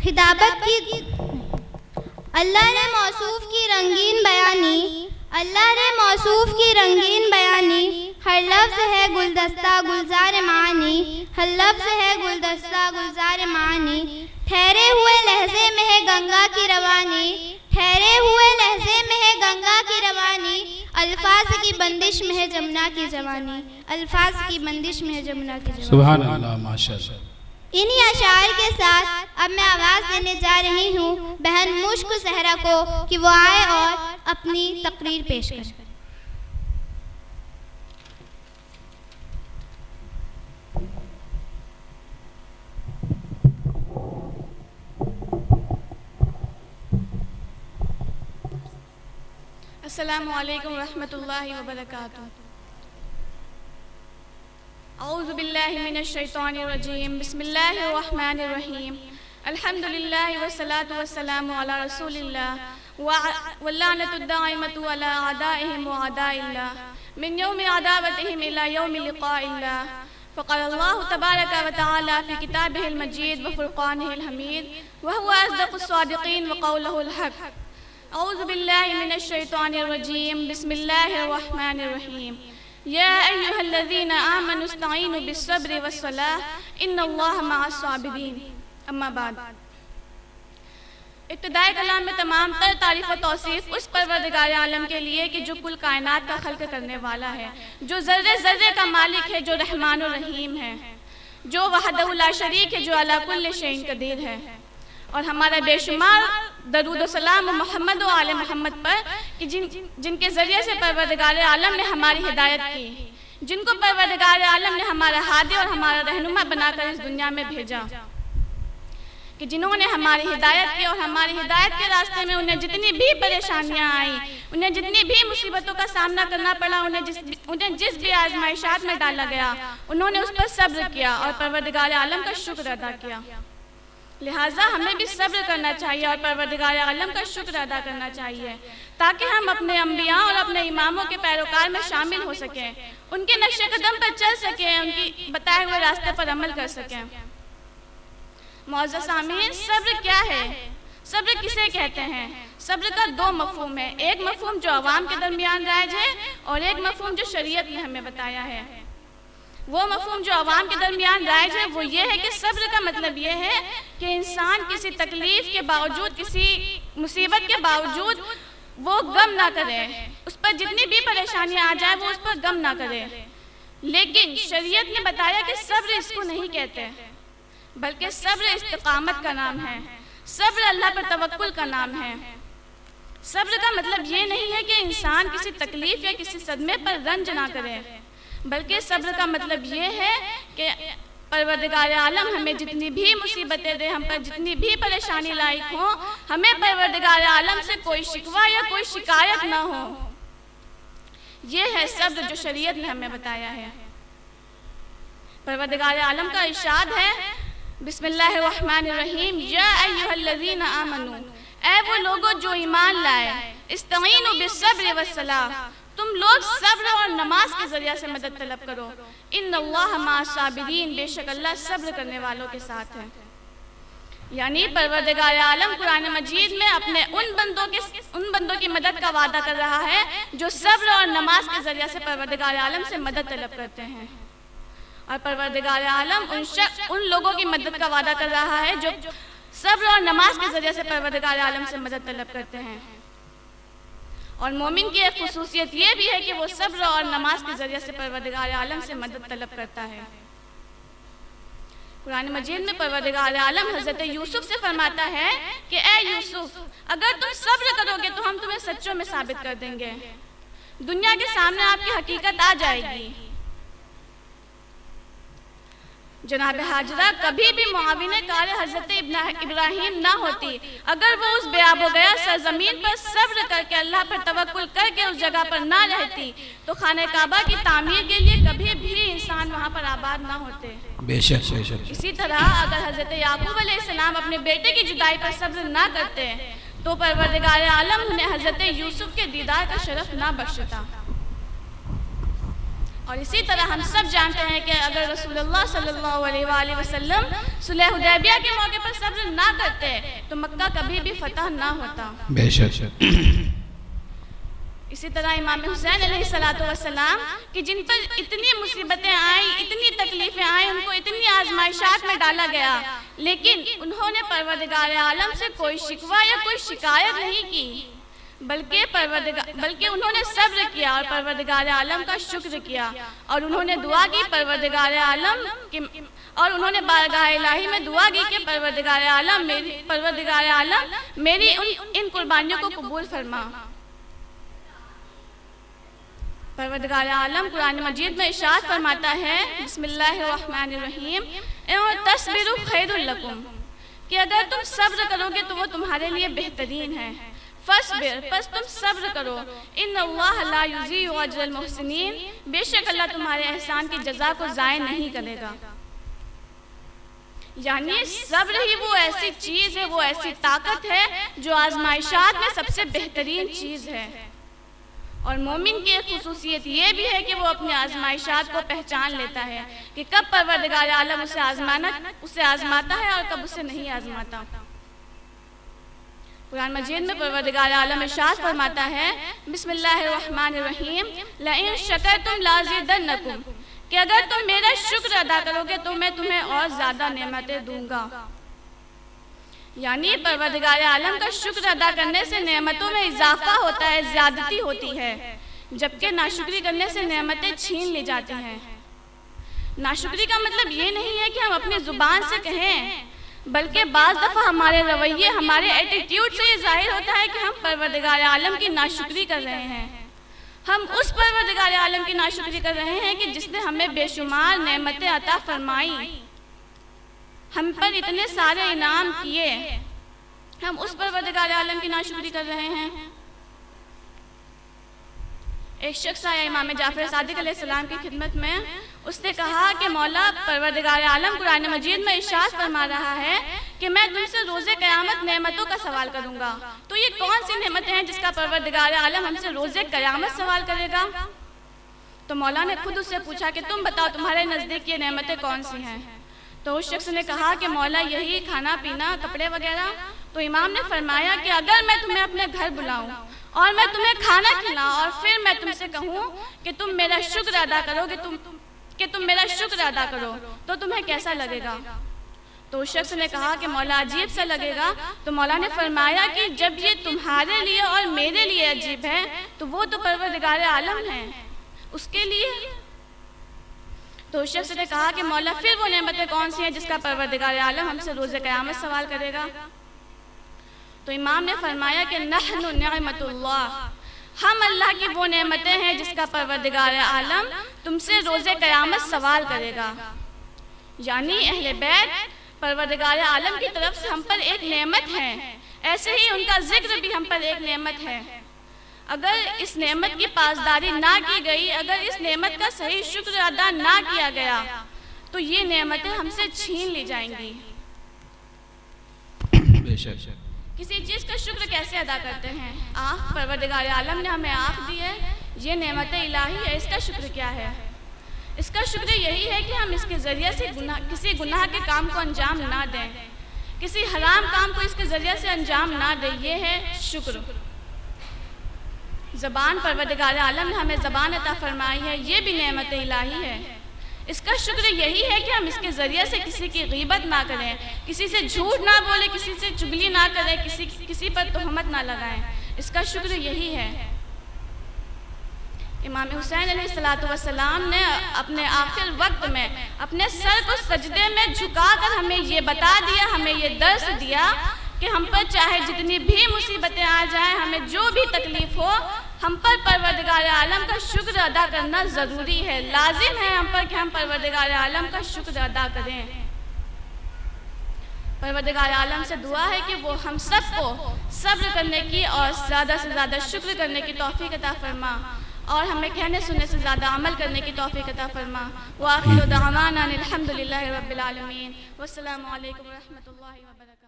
खिताबत की अल्लाह ने मौसूफ की रंगीन बयानी, अल्लाह ने मौसूफ की रंगीन बयानी, हर लफ्ज़ है गुलदस्ता गुलजार मानी, हर लफ्ज़ है गुलदस्ता गुलजार मानी। ठहरे हुए लहजे में है गंगा की रवानी, ठहरे हुए लहजे में है गंगा की रवानी, अल्फाज की बंदिश में है जमुना की जवानी, अल्फाज की बंदिश में है जमुना की जवानी। सुभान अल्लाह, माशाअल्लाह। इन्हीं अशार के साथ अब मैं आवाज़ देने जा रही हूँ बहन मुश्क सहरा को कि वो आए और अपनी तकरीर पेश करें। अस्सलामु अलैकुम रहमतुल्लाहि व बरकातुहू। औज़ु बिल्लाहि मिनश शैतानिर रजीम। बिस्मिल्लाहिर रहमानिर रहीम। अल्हम्दुलिल्लाहि वस्सलातु वस्सलामु अला रसूलिल्लाह व लानतु दाइमतु अला आदाइहिम व आदाइल्लाह मिन यौमि अदावतिहिम इला यौमि लिक़ाइल्लाह। फ़क़ाल अल्लाहु तबारक व तआला फ़ी किताबिहिल मजीद व फ़ुरक़ानिहिल हमीद व हुवा अस्दक़ुस सादिक़ीन व क़ौलुहुल हक़। औज़ु बिल्लाहि मिनश शैतानिर रजीम। बिस्मिल्लाहिर रहमानिर रहीम। या अय्युहल्लज़ीना आमनु इस्तईनु बिस्सब्रि वस्सलाह इन्नल्लाहा मअस साबिरीन। अम्मा बाद। इब्तिदाए कलाम में तमाम तर तारीफ़ और तौसीफ़ उस परवरदिगार आलम के लिए कि जो कुल कायनात का खल्क़ करने वाला है, जो ज़र्रे ज़र्रे का मालिक है, जो रहमान और रहीम है, जो वहदहु ला शरीक है, जो अला कुल्लि शैइन क़दीर है। और हमारा बेशुमार दरूद व सलाम मोहम्मद व आले मोहम्मद पर कि जिनके ज़रिए से परवरदिगार आलम ने हमारी हिदायत की, जिनको परवरदिगार आलम ने हमारा हादी और हमारा रहनुमा बनाकर इस दुनिया में भेजा, कि जिन्होंने हमारी हिदायत की और हमारी हिदायत के रास्ते में उन्हें जितनी भी परेशानियां आई, उन्हें जितनी भी मुसीबतों का सामना करना पड़ा, उन्हें जिस भी आजमाइशात में डाला गया, उन्होंने उस पर सब्र किया और परवरदिगार आलम का शुक्र अदा किया। लिहाजा हमें भी सब्र करना चाहिए और परवरदिगार आलम का शुक्र अदा करना चाहिए, ताकि हम अपने अंबिया और अपने इमामों के पैरोकार में शामिल हो सकें, उनके नक्शे कदम पर चल सकें, उनकी बताए हुए रास्ते पर अमल कर सकें। मौजूद सामीन, सब्र क्या है? सब्र किसे कहते हैं? सब्र का दो मफहूम है। एक मफहूम जो अवाम के दरमियान राइज है और एक मफहूम जो शरीयत ने हमें बताया है। वो मफहूम जो अवाम के दरमियान राइज है वो ये है कि सब्र का मतलब ये है कि इंसान किसी तकलीफ के बावजूद, किसी मुसीबत के बावजूद वो गम ना करे, उस पर जितनी भी परेशानियां आ जाए वो उस पर गम ना करे। लेकिन शरीयत ने बताया कि सब्र इसको नहीं कहते, बल्कि सब्र इस्तिकामत का नाम है, सब्र अल्लाह पर तवक्कुल का नाम है। सब्र का मतलब ये नहीं है कि इंसान किसी तकलीफ या किसी सदमे पर रंज ना करे, बल्कि सब्र का मतलब ये है कि परवरदिगार आलम हमें जितनी भी मुसीबतें दे, हम पर जितनी भी परेशानी लायक हो, हमें परवरदिगार आलम से कोई शिकवा या कोई शिकायत ना हो। ये है सब्र जो शरीयत ने हमें बताया है। परवरदिगार आलम का इरशाद है, बिस्मिल्लाहिर्रहमानिर्रहीम, या अय्युहल्लज़ीना आमनू, ऐ वो लोगो जो ईमान लाए, इस्तईनु बिस्सब्रि वस्सलाह, तुम लोग सब्र और नमाज के जरिए से मदद तलब करो। इन्नल्लाहा मअस साबिरीन, बेशक अल्लाह सब्र करने वालों के साथ है। यानी परवरदिगार आलम कुरान मजीद में अपने उन बंदों की मदद का वादा कर रहा है जो सब्र और नमाज के जरिए से परवरदिगार आलम से मदद तलब करते हैं, और परवरदिगार आलम उन लोगों की मदद का वादा कर रहा है जो सब्र और नमाज के जरिए से परवरदिगार आलम से मदद तलब करते हैं। और मोमिन की एक खुसूसियत ये भी है कि वो सब्र और नमाज के जरिए से परवरदिगार आलम से मदद तलब करता है। कुरान मजीद में परवरदिगार आलम हज़रत यूसुफ से फरमाता है कि ए यूसुफ, अगर तुम सब्र करोगे तो हम तुम्हें सच्चों में साबित कर देंगे, दुनिया के सामने आपकी हकीकत आ जाएगी। जनाब हाजरा कभी भी मुआविने कार हज़रत इब्राहिम ना होती अगर वो उस बेआबो गया सरजमीन पर सब्र करके अल्लाह पर तवक्कुल करके उस जगह पर ना रहती, तो खाने काबा की तामीर के लिए कभी भी इंसान वहाँ पर आबाद ना होते। बेशक बेशक। इसी तरह अगर हज़रत याकूब अलैहिस्सलाम अपने बेटे की जुदाई पर सब्र ना करते तो परवरदिगार आलम उन्हें हज़रत यूसुफ के दीदार का शरफ ना बख्शता। और इसी तरह हम सब जानते हैं कि अगर रसूलुल्लाह सल्लल्लाहु अलैहि वसल्लम सुलह हुदैबिया के मौके पर सब्र ना करते तो मक्का कभी भी फतह ना होता। बेशक। इसी तरह इमाम हुसैन अलैहिस्सलाम कि जिन पर इतनी मुसीबतें आई, इतनी तकलीफें आई, उनको इतनी आजमाइशात में डाला गया, लेकिन उन्होंने परवरदिगार आलम से कोई शिकवा या कोई शिकायत नहीं की, बल्कि उन्होंने सब्र किया और परवरदिगार आलम का शुक्र किया और उन्होंने दुआ की परवरदिगार आलम की, और उन्होंने बारगाह इलाही में दुआ की कि परवरदिगार आलम मेरी इन कुर्बानियों को कबूल फरमा। परवरदिगार आलम कुरान मजीद में इरशाद फरमाता है बिस्मिल्लाहिर्रहमानिर्रहीम तस्बिरु खैरुल लकुम कि अगर तुम सब्र करोगे तो वो तुम्हारे लिए बेहतरीन है। फस्बिर, बस तुम सब्र करो। इन्नल्लाह ला युज़ीउ अजरल मुहसिनीन, बेशक अल्लाह तुम्हारे एहसान की जज़ा को ज़ाय नहीं करेगा। यानी सब्र ही वो ऐसी चीज़ है, वो ऐसी ताकत है जो आजमाइशात में सबसे बेहतरीन चीज़ है। और मोमिन की एक खुसूसियत ये भी है कि वो अपने आजमाइशात को पहचान लेता है कि कब परवरदिगार आलम उसे आजमाता है और कब उसे नहीं आजमाता। कुरान मजीद में परवरदिगार आलम इरशाद फरमाता है बिस्मिल्लाहिर्रहमानिर्रहीम लइन शकरतुम लाज़िदन्नकुम कि अगर तुम मेरा शुक्र अदा करोगे तो मैं तुम्हें और ज्यादा नेमतें दूंगा। यानी परवरदिगार आलम का शुक्र अदा करने से नेमतों में इजाफा होता है, ज्यादती होती है, जबकि नाशुक्री करने से नेमतें छीन ली जाती हैं। नाशुक्री का मतलब ये नहीं है कि हम अपनी जुबान से कहें, बल्कि बाज़ दफ़ा हमारे रवैये, हमारे एटीट्यूड से ये जाहिर होता है कि हम परवरदिगार आलम की नाशुक्री कर रहे हैं। हम उस परवरदिगार आलम की नाशुक्री कर रहे हैं कि जिसने हमें बेशुमार नेमतें अता फरमाई, हम पर इतने सारे इनाम किए, हम उस परवरदिगार आलम की नाशुक्री कर रहे हैं। एक शख्स आया इमाम जाफर सादिक अलैहिस्सलाम की खिदमत में, उसने कहा कि मौला परवरदिगार आलम कुरान मजीद में इरशाद फरमा रहा है कि मैं तुमसे रोज़े क़यामत नेमतों का सवाल करूंगा, तो ये कौन सी नेमतें हैं जिसका परवरदिगार आलम हमसे रोज़े क़यामत सवाल करेगा? तो मौला ने खुद उससे पूछा कि तुम बताओ तुम्हारे नज़दीक ये नेमतें कौन सी हैं? तो उस शख्स ने कहा कि मौला यही खाना पीना, कपड़े वगैरह। तो इमाम ने फरमाया कि अगर मैं तुम्हें अपने घर बुलाऊं और मैं तुम्हें खाना खिलाऊं और फिर मैं तुमसे कहूं कि तुम मेरा शुक्र अदा करोगे, तुम मेरा शुक्र अदा करो, तो तुम्हें कैसा लगेगा? तो उस शख्स ने कहा कि मौला अजीब सा लगेगा। तो मौला ने फरमाया कि जब ये तुम्हारे लिए और मेरे लिए अजीब है तो वो तो परवरदिगार आलम है, उसके लिए। तो उस शख्स ने कहा कि मौला फिर वो नेमतें कौन सी हैं जिसका परवरदिगार आलम हमसे रोज़े क़यामत सवाल करेगा? तो इमाम ने फरमाया कि नहनु निअमतुल्लाह, हम अल्लाह की वो नेमतें हैं जिसका परवरदिगार आलम तुमसे रोज़े क़यामत सवाल करेगा। यानी अहले बैत परवरदिगार आलम की तरफ से हम पर एक नेमत है, ऐसे ही उनका जिक्र भी हम पर एक नेमत है। अगर इस नेमत की पासदारी ना की गई, अगर इस नेमत का सही शुक्र अदा ना किया गया तो ये नेमतें हमसे छीन ली जाएंगी। किसी चीज़ का शुक्र कैसे अदा करते हैं? आँख, परवरदिगार आलम ने हमें आँख दी है, ये नेमत इलाही है, इसका शुक्र क्या है? इसका शुक्र यही है कि हम इसके ज़रिए से किसी गुनाह के काम को अंजाम ना दें, किसी हराम काम को इसके ज़रिए से अंजाम ना दें, ये है शुक्र। ज़बान, परवरदिगार आलम ने हमें ज़बान अता फरमाई है, ये भी नेमत इलाही है। इसका शुक्र यही है कि हम इसके ज़रिए से किसी की गीबत ना करें, किसी से झूठ ना बोले, किसी से चुगली ना करें, किसी पर तोहमत ना लगाएं। इसका शुक्र यही है। इमाम हुसैन अलैहिस्सलाम ने अपने आखिर वक्त में अपने सर को सजदे में झुकाकर हमें ये बता दिया, हमें ये दर्स दिया कि हम पर चाहे जितनी भी मुसीबतें आ जाएं, हमें जो भी तकलीफ हो, हम पर परवरदिगार आलम का शुक्र अदा करना ज़रूरी है। लाजिम है हम पर कि हम परवरदिगार आलम का शुक्र अदा करें। परवरदिगार आलम से दुआ है कि वो हम सबको सब्र करने की और ज़्यादा से ज़्यादा शुक्र करने की तौफीक अता फरमा और हमें कहने सुनने से ज़्यादा अमल करने की तौफीक अता फरमा। व आखिरु दअवाना अनिल हम्दुलिल्लाहि रब्बिल आलमीन। वस्सलामु अलैकुम व रहमतुल्लाहि व बरकातुहू।